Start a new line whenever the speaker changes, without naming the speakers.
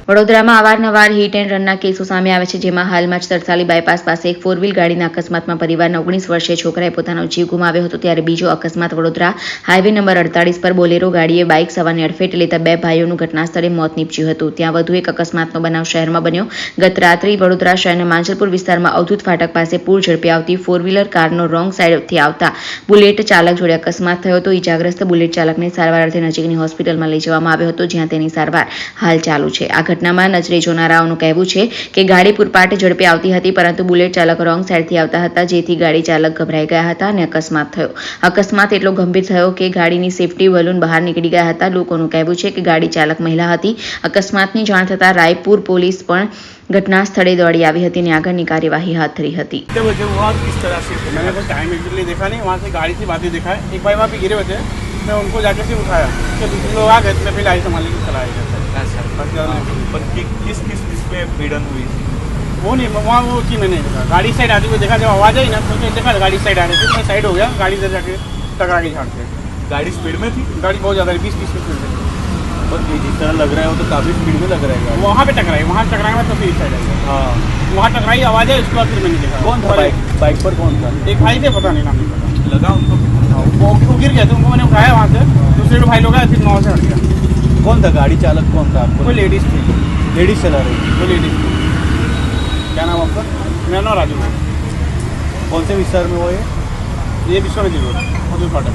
વડોદરામાં અવારનવાર hit and રનના કેસો સામે આવે છે, જેમાં હાલમાં જ તરસાલી બાયપાસ પાસે એક 4 વ્હીલ ગાડીના અકસ્માતમાં પરિવારના 19 વર્ષીય છોકરાએ પોતાનો જીવ ગુમાવ્યો હતો. ત્યારે બીજો અકસ્માત વડોદરા હાઈવે નંબર 48 પર બોલેરો ગાડીએ બાઇક સવારને અડફેટે લેતા 2 ભાઈઓનું ઘટના સ્થળે મોત નીપજ્યું હતું. ત્યાં વધુ એક અકસ્માતનો બનાવ શહેરમાં બન્યો. ગત રાત્રે વડોદરા શહેરના માંજલપુર વિસ્તારમાં અવધૂત ફાટક પાસે પૂર ઝડપે આવતી 4 વ્હીલર કારનો રોંગ સાઈડથી આવતા બુલેટ ચાલક જોડે અકસ્માત થયો હતો. ઇજાગ્રસ્ત બુલેટ ચાલકને સારવાર અર્થે નજીકની હોસ્પિટલમાં લઈ જવામાં આવ્યો હતો, જ્યાં તેની સારવાર હાલ ચાલુ છે. આ ઘટનામાં નજરે જોનારાઓનું કહેવું છે કે ગાડી પૂરપાટ ઝડપે આવતી હતી, પરંતુ બુલેટ ચાલક રોંગ સાઈડથી આવતા હતા, જેથી ગાડી ચાલક ગભરાઈ ગયા હતા અને અકસ્માત થયો. અકસ્માત એટલો ગંભીર થયો કે ગાડીની સેફટી બલૂન બહાર નીકળી ગયા હતા. લોકોનું કહેવું છે કે ગાડી ચાલક મહિલા હતી. અકસ્માતની જાણ થતાં રાયપુર પોલીસ પણ घटना स्थले दौड़ी आई थी और आगे की कार्यवाही हाथ धरी थी.
किस तरह से मैंने कुछ टाइम एग्जैक्टली देखा नहीं, वहाँ से गाड़ी से बातें देखा है. एक भाई वहाँ पे गिरे हुए थे, मैं उनको जाके से उठाया, तो दूसरे लोग आ गए, मैं फिर गाड़ी संभालने के चला गया.
किस किस किस पे भिड़न हुई थी
वो नहीं, वहाँ वो की मैंने देखा, गाड़ी साइड आती हुई देखा, जब आवाज़ आई ना तो देखा गाड़ी साइड आ रही थी, मैं साइड हो गया, गाड़ी से जाके टकरा गई झाड़ से.
गाड़ी स्पीड में थी,
गाड़ी बहुत ज़्यादा 20-30 की स्पीड में.
पर जिस तरह लग रहा है वो तो काफ़ी स्पीड में लग रहा है.
वहाँ पे टकराई, वहाँ टकराए तो फिर साइड आई.
हाँ,
वहाँ टकराई, आवाज़ आई, उसके बाद फिर मैंने देखा.
कौन था बाइक पर कौन था?
एक भाई थे, पता नहीं नाम नहीं पता.
लगा उनको?
वो गिर गए थे, उनको मैंने उठाया वहाँ से. दूसरे भाई लोग आए, फिर 9 से हट गया.
कौन था गाड़ी चालक? कौन था आपको?
वो लेडीज़ थी.
लेडीज चला रही थी.
वो लेडीज़ थी. क्या नाम आपका? मेरा नाम राजू है.
कौन से विस्तार में वो है?
ये विश्वनाथ जी रोड, अब्दुल फाटक.